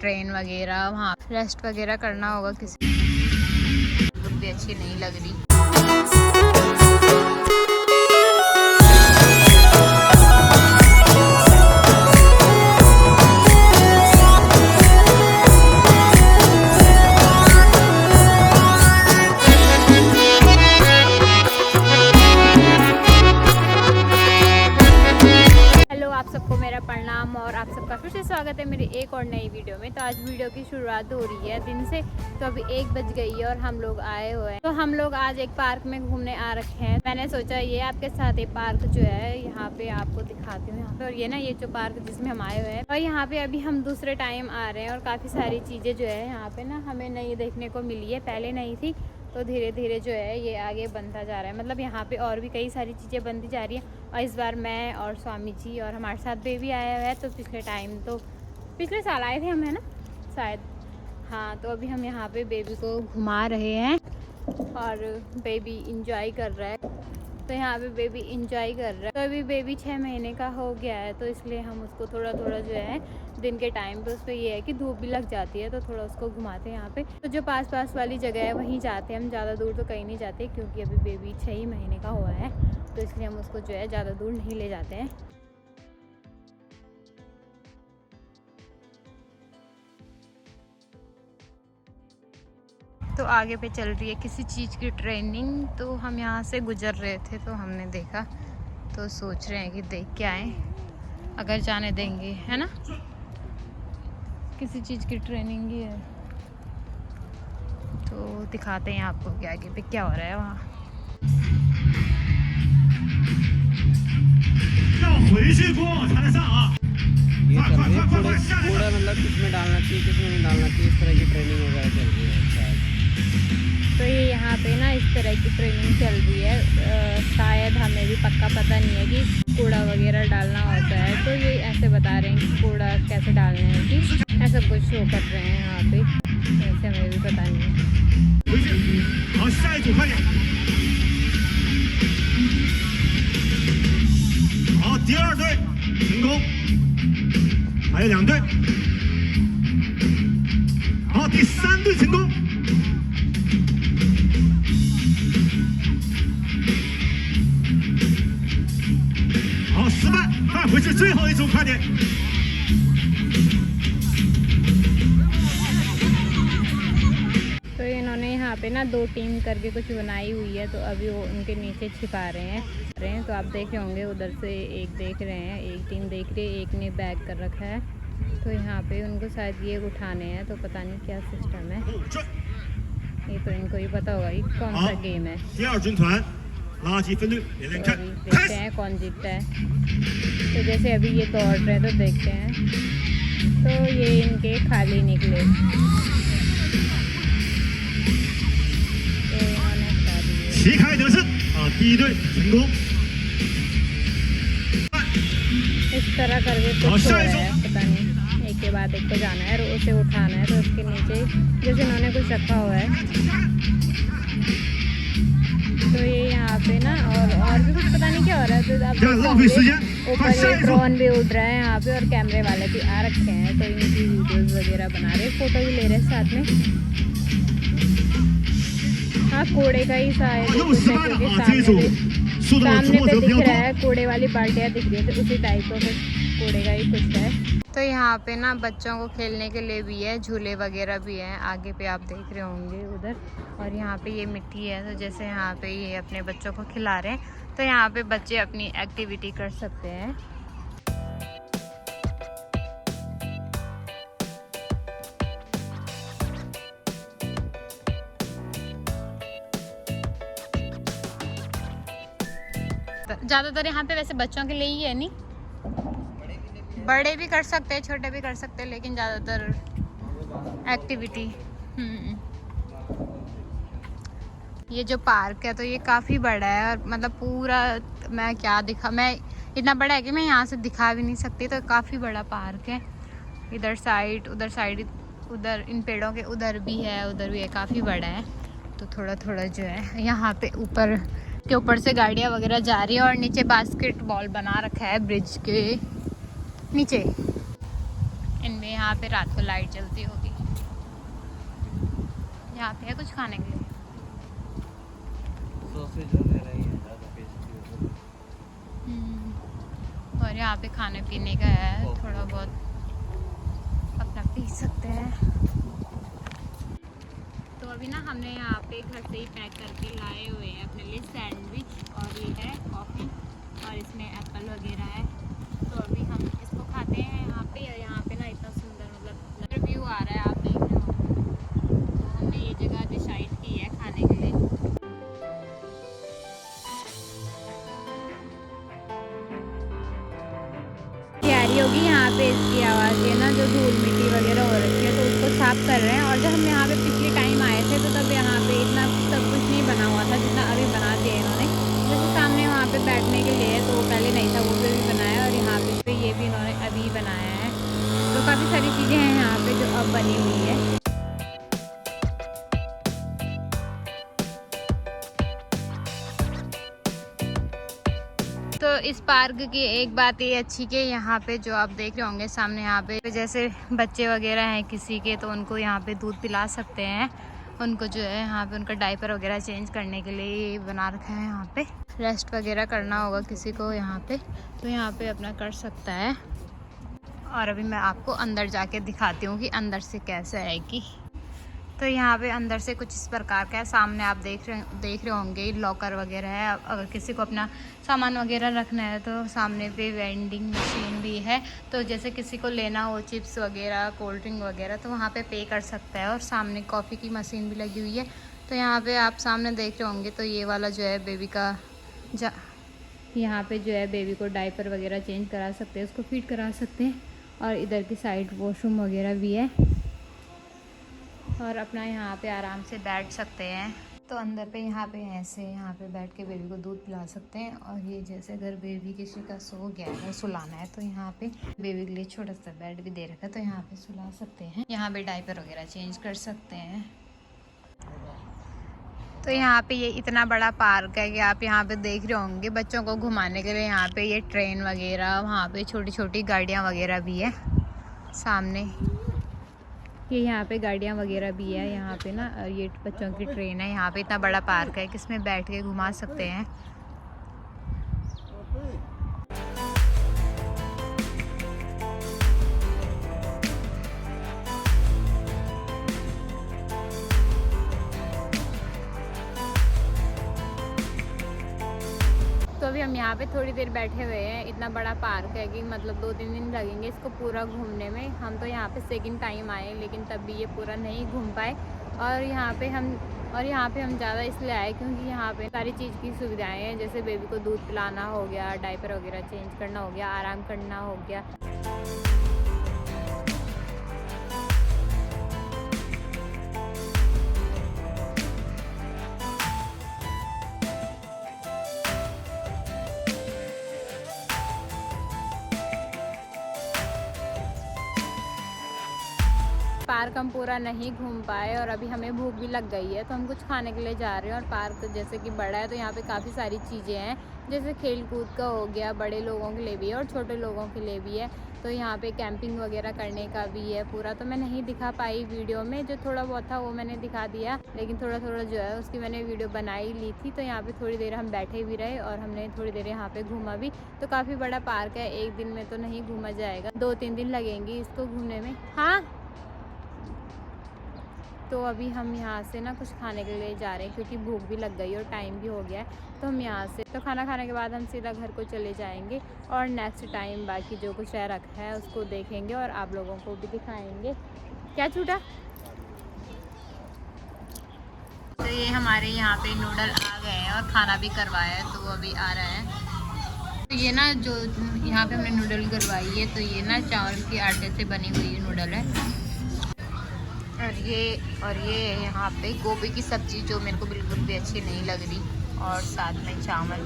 Train वगैरह वहाँ rest वगैरह करना होगा। किसी भी अच्छी नहीं लग रही। आप सबको मेरा प्रणाम और आप सबका फिर से स्वागत है मेरी एक और नई वीडियो में। तो आज वीडियो की शुरुआत हो रही है दिन से। तो अभी 1 बज गई है और हम लोग आए हुए हैं। तो हम लोग आज एक पार्क में घूमने आ रखे हैं। मैंने सोचा ये आपके साथ ये पार्क जो है यहाँ पे आपको दिखाती हूँ। यहाँ पे और ये ना ये जो पार्क जिसमें हम आए हुए हैं और यहाँ पे अभी हम दूसरे टाइम आ रहे हैं और काफ़ी सारी चीज़ें जो है यहाँ पे ना हमें नई देखने को मिली है, पहले नहीं थी। तो धीरे धीरे जो है ये आगे बनता जा रहा है। मतलब यहाँ पे और भी कई सारी चीज़ें बनती जा रही हैं। और इस बार मैं और स्वामी जी और हमारे साथ बेबी आया हुआ है। तो पिछले साल आए थे हम, है ना शायद। हाँ, तो अभी हम यहाँ पे बेबी को घुमा रहे हैं और बेबी इंजॉय कर रहा है। तो यहाँ पे बेबी इंजॉय कर रहा है। तो अभी बेबी 6 महीने का हो गया है। तो इसलिए हम उसको थोड़ा थोड़ा जो है दिन के टाइम पे उस पर ये है कि धूप भी लग जाती है तो थोड़ा उसको घुमाते हैं यहाँ पे। तो जो पास वाली जगह है वहीं जाते हैं हम, ज़्यादा दूर तो कहीं नहीं जाते क्योंकि अभी बेबी 6 ही महीने का हुआ है। तो इसलिए हम उसको जो है ज़्यादा दूर नहीं ले जाते हैं। तो आगे पे चल रही है किसी चीज़ की ट्रेनिंग। तो हम यहाँ से गुजर रहे थे तो हमने देखा, तो सोच रहे हैं कि देख के आए अगर जाने देंगे, है ना। किसी चीज़ की ट्रेनिंग ही है तो दिखाते हैं आपको कि आगे पे क्या हो रहा है वहाँ। ये चल रही है कूड़ा मतलब किसमें डालना चाहिए किसमें नहीं डालना चाहिए, इस तरह की ट्रेनिंग वगैरह चल रही है। तो ये यहाँ पे ना इस तरह की ट्रेनिंग चल रही है। शायद हमें भी पक्का पता नहीं है कि कूड़ा वगैरह डालना होता है। तो ये ऐसे बता रहे हैं कि कूड़ा कैसे डालना है, कि ऐसा कुछ शो कर रहे हैं यहाँ पे। ऐसे हमें भी पता नहीं है। तो इन्होंने यहाँ पे ना 2 टीम करके कुछ बनाई हुई है। तो अभी वो उनके नीचे छिपा रहे हैं। तो आप देख रहे होंगे उधर से एक देख रहे हैं, एक टीम देख रही है, एक ने बैग कर रखा है। तो यहाँ पे उनको शायद ये उठाने हैं। तो पता नहीं क्या सिस्टम है, ये तो इनको ही पता होगा ये कौन सा गेम है। तो देखते हैं कौन जीतता है। तो जैसे अभी ये दौड़ रहे हैं तो देखते हैं। तो ये इनके खाली निकले तो इन्होंने हटा दिए। इस तरह करके कुछ हो रहा है, पता नहीं। एक के बाद एक को जाना है और उसे उठाना है। तो उसके नीचे जैसे इन्होंने कुछ रखा हुआ है। तो ये यहाँ पे ना और भी कुछ पता नहीं क्या हो रहा है। तो आप ऊपर ये ड्रोन भी उड़ रहा है यहाँ पे और कैमरे वाले भी आ रखे हैं। तो इनकी वीडियोस वगैरह बना रहे, फोटो भी ले रहे हैं साथ में। हाँ, कूड़े का ही शायद सामने पे दिख रहा है, कूड़े वाली बाल्टियाँ दिख रही है। तो उसी टाइप का कूड़े का ही कुछ है। तो यहाँ पे ना बच्चों को खेलने के लिए भी है, झूले वगैरह भी हैं। आगे पे आप देख रहे होंगे उधर। और यहाँ पे ये मिट्टी है। तो जैसे यहाँ पे ये अपने बच्चों को खिला रहे हैं। तो यहाँ पे बच्चे अपनी एक्टिविटी कर सकते हैं। ज़्यादातर यहाँ पे वैसे बच्चों के लिए ही है, नहीं बड़े भी कर सकते हैं, छोटे भी कर सकते हैं, लेकिन ज़्यादातर एक्टिविटी। ये जो पार्क है तो ये काफ़ी बड़ा है और मतलब पूरा मैं इतना बड़ा है कि मैं यहाँ से दिखा भी नहीं सकती। तो काफ़ी बड़ा पार्क है। इधर साइड उधर इन पेड़ों के उधर भी है, काफ़ी बड़ा है। तो थोड़ा थोड़ा जो है यहाँ पे ऊपर से गाड़ियाँ वगैरह जा रही है। और नीचे बास्केटबॉल बना रखा है ब्रिज के नीचे। इनमें यहाँ पे रात को लाइट जलती होगी। यहाँ पे है कुछ खाने के लिए। सॉसेज वगैरह ही है, ज़्यादा पेस्ट्री वगैरह। और यहाँ पे खाने पीने का है, थोड़ा बहुत अपना पी सकते हैं। तो अभी ना हमने यहाँ पे घर से ही पैक करके लाए हुए हैं अपने लिए सैंडविच, और ये है कॉफ़ी और इसमें एप्पल वगैरह है। तो अभी हम इसको खाते हैं यहाँ पे। और यहाँ पे ना इतना सुंदर मतलब व्यू आ रहा है, आप देख रहे हो। तो हमने ये जगह डिसाइड की है खाने के लिए। तैयारी होगी यहाँ पे इसकी आवाज़ है ना, जो धूल मिट्टी वगैरह हो रखी है तो उसको साफ कर रहे हैं। और जब हम यहाँ पे पिछले टाइम आए थे तो तब यहाँ पे इतना सब कुछ नहीं बना हुआ था जितना अभी बना दिया इन्होंने। जैसे सामने वहाँ पे बैठने के लिए तो पहले नहीं था, वो भी बनाया। और यहाँ पे ये भी इन्होंने अभी बनाया है। तो काफ़ी सारी चीज़ें हैं यहाँ पे जो अब बनी हुई है। तो इस पार्क की एक बात ये अच्छी कि यहाँ पे जो आप देख रहे होंगे सामने, यहाँ पे जैसे बच्चे वगैरह हैं किसी के, तो उनको यहाँ पे दूध पिला सकते हैं। उनको जो है यहाँ पे उनका डायपर वगैरह चेंज करने के लिए बना रखा है। यहाँ पे रेस्ट वगैरह करना होगा किसी को यहाँ पे, तो यहाँ पे अपना कर सकता है। और अभी मैं आपको अंदर जाके दिखाती हूँ कि अंदर से कैसा है कि। तो यहाँ पे अंदर से कुछ इस प्रकार का है। सामने आप देख रहे होंगे लॉकर वगैरह है। अगर किसी को अपना सामान वगैरह रखना है तो सामने पे वेंडिंग मशीन भी है। तो जैसे किसी को लेना हो चिप्स वगैरह, कोल्ड ड्रिंक वगैरह, तो वहाँ पे कर सकता है। और सामने कॉफ़ी की मशीन भी लगी हुई है। तो यहाँ पे आप सामने देख रहे होंगे तो ये वाला जो है बेबी का यहाँ पे जो है बेबी को डायपर वगैरह चेंज करा सकते हैं, उसको फीड करा सकते हैं। और इधर की साइड वॉशरूम वगैरह भी है। और अपना यहाँ पे आराम से बैठ सकते हैं। तो अंदर पे यहाँ पे ऐसे यहाँ पे बैठ के बेबी को दूध पिला सकते हैं। और ये जैसे अगर बेबी किसी का सो गया है, सुलाना है, तो यहाँ पे बेबी के लिए छोटा सा बेड भी दे रखा है, तो यहाँ पे सुला सकते हैं। यहाँ पे डायपर वगैरह चेंज कर सकते हैं। तो यहाँ पे ये इतना बड़ा पार्क है कि आप यहाँ पे देख रहे होंगे बच्चों को घुमाने के लिए। यहाँ पे ये ट्रेन वगैरह, वहाँ पे छोटी छोटी गाड़ियाँ वगैरह भी है सामने। ये यहाँ पे गाड़ियाँ वगैरह भी है यहाँ पे ना। और ये बच्चों की ट्रेन है। यहाँ पे इतना बड़ा पार्क है कि इसमें बैठ के घुमा सकते हैं। तो अभी हम यहाँ पे थोड़ी देर बैठे हुए हैं। इतना बड़ा पार्क है कि मतलब 2-3 दिन लगेंगे इसको पूरा घूमने में। हम तो यहाँ पे सेकंड टाइम आए, लेकिन तब भी ये पूरा नहीं घूम पाए। और यहाँ पे हम ज़्यादा इसलिए आए क्योंकि यहाँ पे सारी चीज़ की सुविधाएं हैं। जैसे बेबी को दूध पिलाना हो गया, डायपर वगैरह चेंज करना हो गया, आराम करना हो गया। पार्क हम पूरा नहीं घूम पाए और अभी हमें भूख भी लग गई है, तो हम कुछ खाने के लिए जा रहे हैं। और पार्क जैसे कि बड़ा है तो यहाँ पे काफ़ी सारी चीज़ें हैं, जैसे खेल कूद का हो गया, बड़े लोगों के लिए भी है और छोटे लोगों के लिए भी है। तो यहाँ पे कैंपिंग वगैरह करने का भी है। पूरा तो मैं नहीं दिखा पाई वीडियो में, जो थोड़ा बहुत था वो मैंने दिखा दिया, लेकिन थोड़ा थोड़ा जो है उसकी मैंने वीडियो बनाई ली थी। तो यहाँ पे थोड़ी देर हम बैठे भी रहे और हमने थोड़ी देर यहाँ पे घूमा भी। तो काफ़ी बड़ा पार्क है, एक दिन में तो नहीं घूमा जाएगा, 2-3 दिन लगेंगे इसको घूमने में। हाँ, तो अभी हम यहाँ से ना कुछ खाने के लिए जा रहे हैं क्योंकि भूख भी लग गई और टाइम भी हो गया है। तो हम यहाँ से तो खाना खाने के बाद हम सीधा घर को चले जाएंगे और नेक्स्ट टाइम बाकी जो कुछ रह रखा है उसको देखेंगे और आप लोगों को भी दिखाएंगे। क्या छूटा? तो ये हमारे यहाँ पे नूडल आ गए हैं और खाना भी करवाया है, तो वो अभी आ रहा है। तो ये ना जो यहाँ पे हमने नूडल करवाई है, तो ये ना चावल के आटे से बनी हुई नूडल है। और ये यहाँ पे गोभी की सब्ज़ी जो मेरे को बिल्कुल भी अच्छी नहीं लग रही, और साथ में चावल।